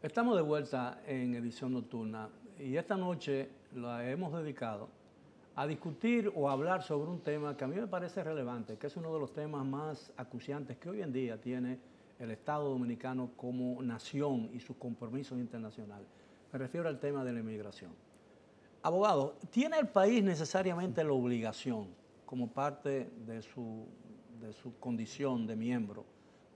Estamos de vuelta en edición nocturna y esta noche la hemos dedicado a discutir o a hablar sobre un tema que a mí me parece relevante, que es uno de los temas más acuciantes que hoy en día tiene el Estado Dominicano como nación y sus compromisos internacionales. Me refiero al tema de la inmigración. Abogado, ¿tiene el país necesariamente la obligación, como parte de su condición de miembro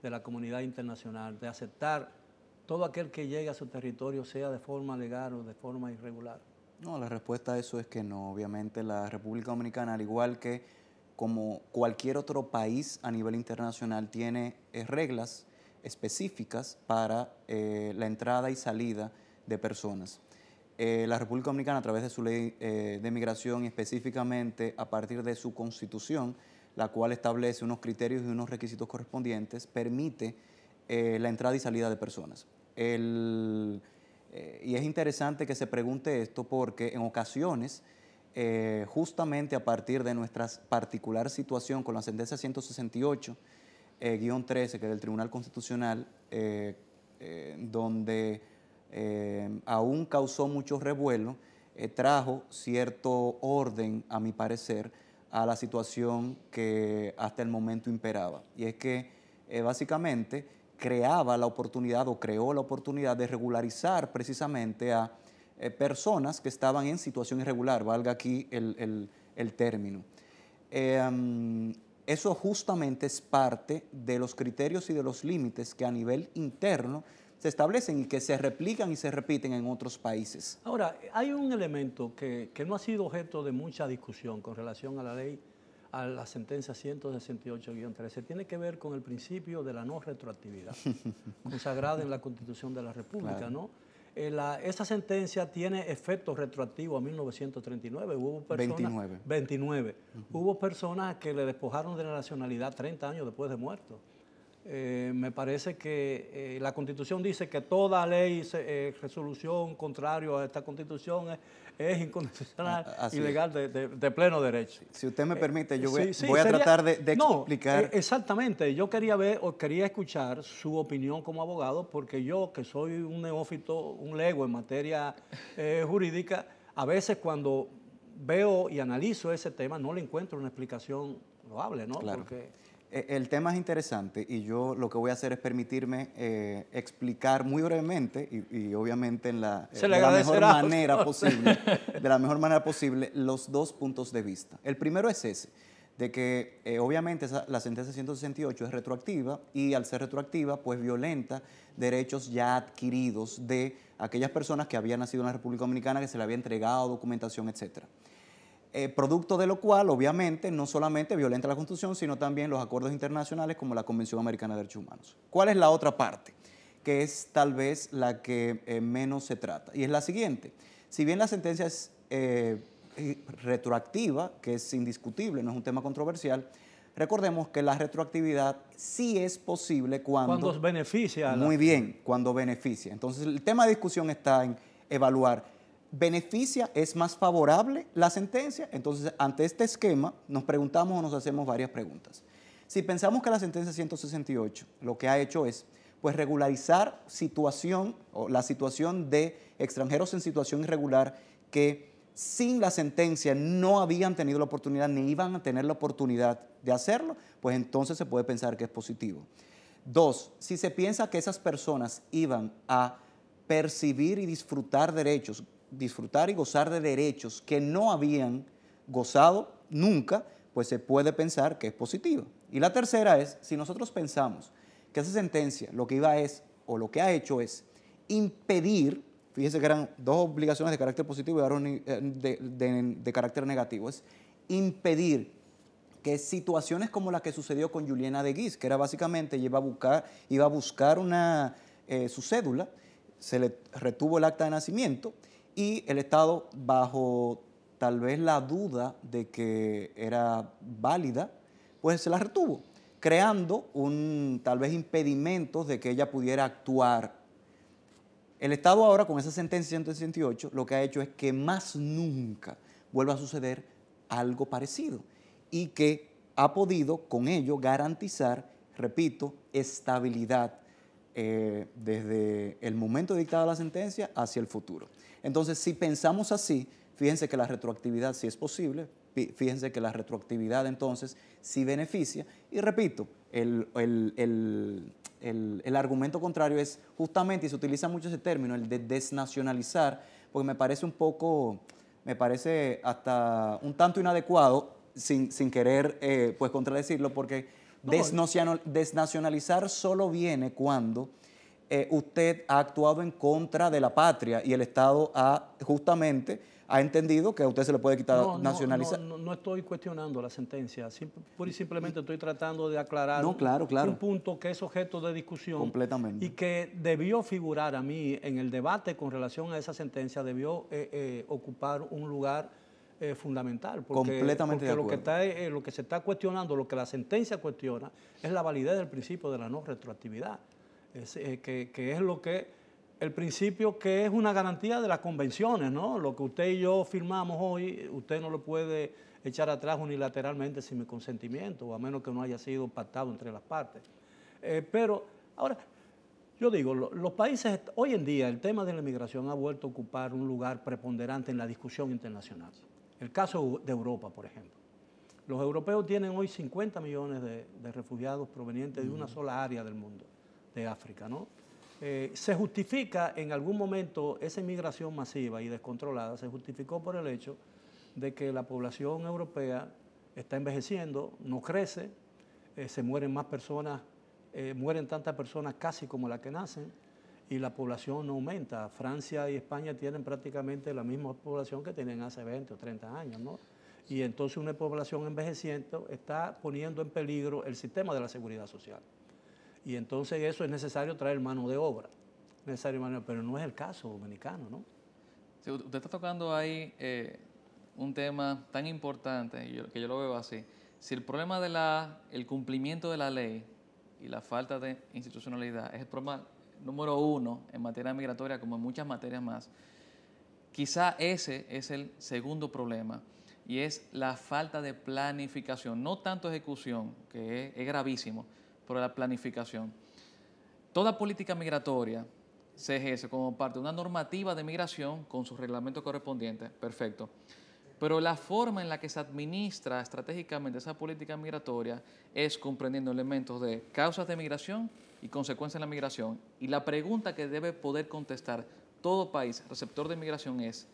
de la comunidad internacional, de aceptar todo aquel que llegue a su territorio, sea de forma legal o de forma irregular? No, la respuesta a eso es que no. Obviamente la República Dominicana, al igual que como cualquier otro país a nivel internacional, tiene reglas específicas para la entrada y salida de personas. La República Dominicana, a través de su ley de migración y específicamente a partir de su constitución, la cual establece unos criterios y unos requisitos correspondientes, permite la entrada y salida de personas. Y es interesante que se pregunte esto porque en ocasiones, justamente a partir de nuestra particular situación con la sentencia 168-13, que es del Tribunal Constitucional, donde aún causó mucho revuelo, trajo cierto orden, a mi parecer, a la situación que hasta el momento imperaba. Y es que básicamente creaba la oportunidad o creó la oportunidad de regularizar precisamente a personas que estaban en situación irregular, valga aquí el término. Eso justamente es parte de los criterios y de los límites que a nivel interno se establecen y que se replican y se repiten en otros países. Ahora, hay un elemento que no ha sido objeto de mucha discusión con relación a la ley, a la sentencia 168-13, tiene que ver con el principio de la no retroactividad, consagrada en la Constitución de la República, claro, ¿no? Esa sentencia tiene efecto retroactivo a 1939. Hubo personas, 29. Hubo personas que le despojaron de la nacionalidad 30 años después de muerto. Me parece que la Constitución dice que toda ley, resolución contrario a esta Constitución es inconstitucional, ilegal, de pleno derecho. Si usted me permite, yo voy a tratar de explicar. Exactamente, yo quería ver o quería escuchar su opinión como abogado, porque yo, que soy un neófito, un lego en materia jurídica, a veces cuando veo y analizo ese tema no le encuentro una explicación loable, ¿no? Claro. Porque el tema es interesante y yo lo que voy a hacer es permitirme explicar muy brevemente y obviamente de la mejor manera posible los dos puntos de vista. El primero es ese, de que obviamente la sentencia 168 es retroactiva y al ser retroactiva pues violenta derechos ya adquiridos de aquellas personas que habían nacido en la República Dominicana, que se le había entregado documentación, etcétera. Producto de lo cual, obviamente, no solamente violenta la Constitución, sino también los acuerdos internacionales como la Convención Americana de Derechos Humanos. ¿Cuál es la otra parte? Que es tal vez la que menos se trata. Y es la siguiente. Si bien la sentencia es retroactiva, que es indiscutible, no es un tema controversial, recordemos que la retroactividad sí es posible cuando beneficia. Muy bien, cuando beneficia. Entonces, el tema de discusión está en evaluar. ¿Beneficia? ¿Es más favorable la sentencia? Entonces, ante este esquema, nos preguntamos o nos hacemos varias preguntas. Si pensamos que la sentencia 168 lo que ha hecho es pues, regularizar la situación de extranjeros en situación irregular que sin la sentencia no habían tenido la oportunidad ni iban a tener la oportunidad de hacerlo, pues entonces se puede pensar que es positivo. Dos, si se piensa que esas personas iban a percibir y disfrutar y gozar de derechos que no habían gozado nunca, pues se puede pensar que es positivo. Y la tercera es, si nosotros pensamos que esa sentencia lo que ha hecho es impedir, fíjese que eran dos obligaciones de carácter positivo y ahora de carácter negativo, es impedir que situaciones como la que sucedió con Juliana de Guiz, que era básicamente iba a buscar su cédula, se le retuvo el acta de nacimiento, y el Estado, bajo tal vez la duda de que era válida, pues se la retuvo, creando tal vez impedimentos de que ella pudiera actuar. El Estado ahora, con esa sentencia 168, lo que ha hecho es que más nunca vuelva a suceder algo parecido y que ha podido con ello garantizar, repito, estabilidad desde el momento dictada la sentencia hacia el futuro. Entonces, si pensamos así, fíjense que la retroactividad sí es posible, fíjense que la retroactividad entonces sí beneficia. Y repito, el argumento contrario es justamente, y se utiliza mucho ese término, el de desnacionalizar, porque me parece hasta un tanto inadecuado, sin querer pues contradecirlo, porque desnacionalizar solo viene cuando usted ha actuado en contra de la patria y el Estado justamente ha entendido que a usted se le puede quitar nacionalizar. No estoy cuestionando la sentencia, pura y simplemente estoy tratando de aclarar claro. un punto que es objeto de discusión. Completamente. Y que debió figurar a mí en el debate con relación a esa sentencia, debió ocupar un lugar fundamental. Completamente de acuerdo. Lo que se está cuestionando, lo que la sentencia cuestiona, es la validez del principio de la no retroactividad, que es lo que... El principio que es una garantía de las convenciones, ¿no? Lo que usted y yo firmamos hoy, usted no lo puede echar atrás unilateralmente sin mi consentimiento, o a menos que no haya sido pactado entre las partes. Pero ahora, yo digo, los países, hoy en día el tema de la inmigración ha vuelto a ocupar un lugar preponderante en la discusión internacional. El caso de Europa, por ejemplo. Los europeos tienen hoy 50 millones de refugiados provenientes de una sola área del mundo, de África, ¿no? Se justifica en algún momento esa inmigración masiva y descontrolada, se justificó por el hecho de que la población europea está envejeciendo, no crece, se mueren más personas, mueren tantas personas casi como las que nacen y la población no aumenta. Francia y España tienen prácticamente la misma población que tenían hace 20 o 30 años, ¿no? Y entonces una población envejeciendo está poniendo en peligro el sistema de la seguridad social. Y entonces eso es necesario traer mano de obra, pero no es el caso dominicano, ¿no? Sí, usted está tocando ahí un tema tan importante, que yo lo veo así. Si el problema del cumplimiento de la ley y la falta de institucionalidad es el problema número uno en materia migratoria, como en muchas materias más, quizá ese es el segundo problema, y es la falta de planificación, no tanto ejecución, que es gravísimo, pero la planificación. Toda política migratoria se ejerce como parte de una normativa de migración con sus reglamentos correspondientes, perfecto. Pero la forma en la que se administra estratégicamente esa política migratoria es comprendiendo elementos de causas de migración y consecuencias de la migración. Y la pregunta que debe poder contestar todo país receptor de migración es: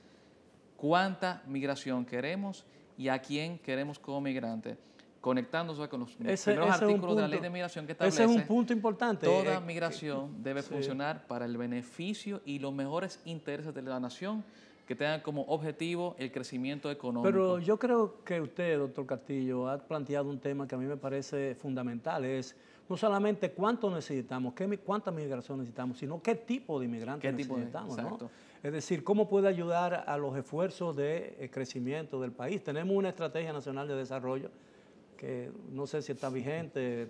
¿cuánta migración queremos y a quién queremos como migrante? Conectándose con los primeros artículos de la ley de migración que establece. Ese es un punto importante. Toda migración debe funcionar para el beneficio y los mejores intereses de la nación, que tengan como objetivo el crecimiento económico. Pero yo creo que usted, doctor Castillo, ha planteado un tema que a mí me parece fundamental. Es no solamente cuánto necesitamos, cuánta migración necesitamos, sino qué tipo de inmigrantes necesitamos, ¿no? Es decir, cómo puede ayudar a los esfuerzos de crecimiento del país. Tenemos una estrategia nacional de desarrollo que no sé si está vigente,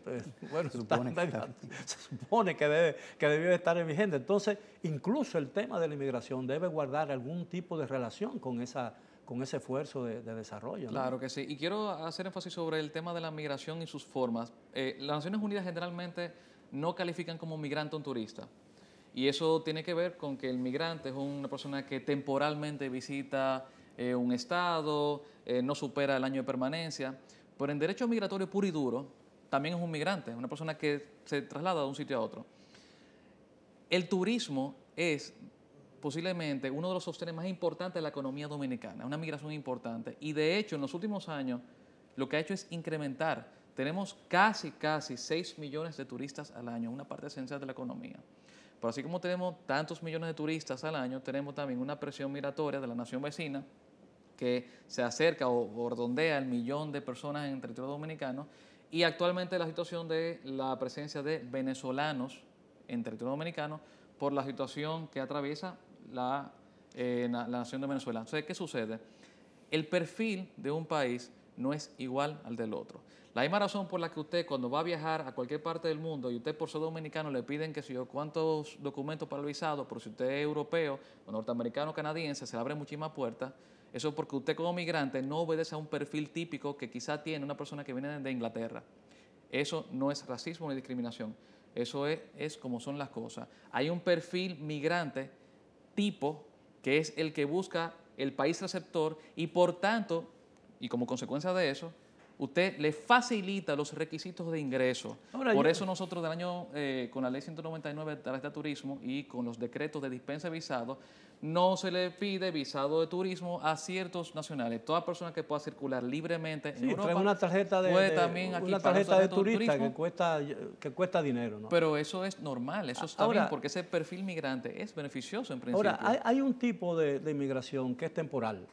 bueno, se supone que debe estar vigente. Entonces, incluso el tema de la inmigración debe guardar algún tipo de relación con ese esfuerzo de desarrollo, ¿no? Claro que sí. Y quiero hacer énfasis sobre el tema de la migración y sus formas. Las Naciones Unidas generalmente no califican como migrante a un turista. Y eso tiene que ver con que el migrante es una persona que temporalmente visita un estado, no supera el año de permanencia. Pero en derecho migratorio puro y duro, también es un migrante, una persona que se traslada de un sitio a otro. El turismo es posiblemente uno de los sostenes más importantes de la economía dominicana, una migración importante. Y de hecho, en los últimos años, lo que ha hecho es incrementar. Tenemos casi 6 millones de turistas al año, una parte esencial de la economía. Pero así como tenemos tantos millones de turistas al año, tenemos también una presión migratoria de la nación vecina, que se acerca o redondea el 1 millón de personas en el territorio dominicano, y actualmente la situación de la presencia de venezolanos en territorio dominicano por la situación que atraviesa la nación de Venezuela. Entonces, ¿qué sucede? El perfil de un país no es igual al del otro. La misma razón por la que usted, cuando va a viajar a cualquier parte del mundo y usted por ser dominicano le piden que si yo cuántos documentos para el visado, pero si usted es europeo o norteamericano o canadiense, se le abren muchísimas puertas. Eso porque usted como migrante no obedece a un perfil típico que quizá tiene una persona que viene de Inglaterra. Eso no es racismo ni discriminación. Eso es como son las cosas. Hay un perfil migrante tipo que es el que busca el país receptor y por tanto, y como consecuencia de eso, usted le facilita los requisitos de ingreso. Ahora, Por eso nosotros del año, con la ley 199 de la Ley de Turismo y con los decretos de dispensa de visado, no se le pide visado de turismo a ciertos nacionales. Toda persona que pueda circular libremente en Europa trae una tarjeta puede también aquí una pagar su tarjeta de tarjeta de turista turismo. que cuesta dinero, ¿no? Pero eso es normal, eso está Ahora, bien, porque ese perfil migrante es beneficioso en principio. Ahora, hay un tipo de inmigración que es temporal.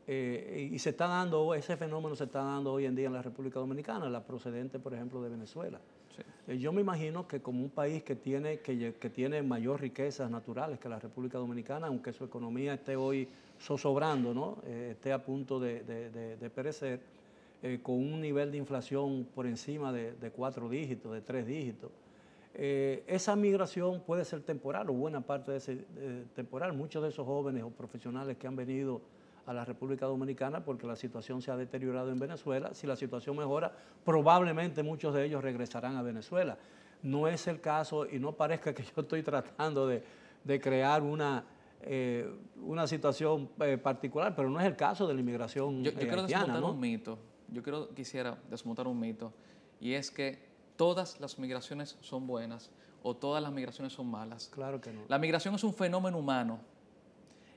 Y se está dando, ese fenómeno se está dando hoy en día en la República Dominicana, la procedente, por ejemplo, de Venezuela. Sí. Yo me imagino que como un país que tiene mayor riquezas naturales que la República Dominicana, aunque su economía esté hoy zozobrando, ¿no? Esté a punto de perecer, con un nivel de inflación por encima de 4 dígitos, de 3 dígitos, esa migración puede ser temporal o buena parte de ese temporal. Muchos de esos jóvenes o profesionales que han venido a la República Dominicana porque la situación se ha deteriorado en Venezuela. Si la situación mejora, probablemente muchos de ellos regresarán a Venezuela. No es el caso y no parezca que yo estoy tratando de crear una situación particular, pero no es el caso de la inmigración Yo quiero haitiana, desmontar ¿no? un mito. Quisiera desmontar un mito, y es que todas las migraciones son buenas o todas las migraciones son malas. Claro que no. La migración es un fenómeno humano.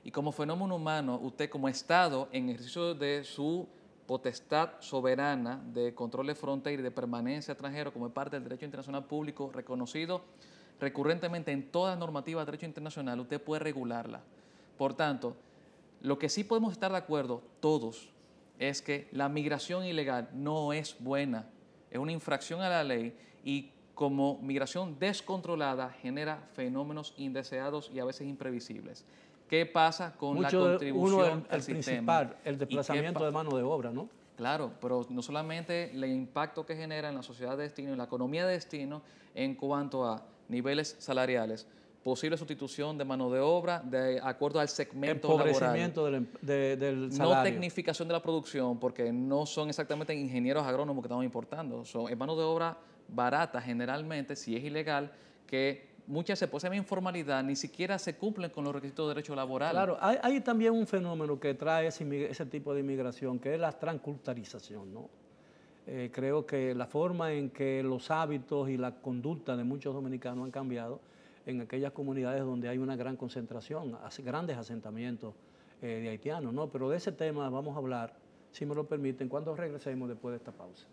Y como fenómeno humano, usted como Estado, en ejercicio de su potestad soberana de control de frontera y de permanencia extranjera como parte del derecho internacional público reconocido recurrentemente en toda normativa de derecho internacional, usted puede regularla. Por tanto, lo que sí podemos estar de acuerdo todos es que la migración ilegal no es buena, es una infracción a la ley y como migración descontrolada genera fenómenos indeseados y a veces imprevisibles. ¿Qué pasa con la contribución al sistema? Principal, el desplazamiento de mano de obra, ¿no? Claro, pero no solamente el impacto que genera en la sociedad de destino, en la economía de destino, en cuanto a niveles salariales, posible sustitución de mano de obra de acuerdo al segmento laboral. Empobrecimiento del salario. No tecnificación de la producción, porque no son exactamente ingenieros agrónomos que estamos importando. Es mano de obra barata generalmente, si es ilegal, que muchas se poseen informalidad, ni siquiera se cumplen con los requisitos de derecho laboral. Claro, hay también un fenómeno que trae ese tipo de inmigración, que es la transculturización, ¿no? Creo que la forma en que los hábitos y la conducta de muchos dominicanos han cambiado en aquellas comunidades donde hay una gran concentración, grandes asentamientos de haitianos, ¿no? Pero de ese tema vamos a hablar, si me lo permiten, cuando regresemos después de esta pausa.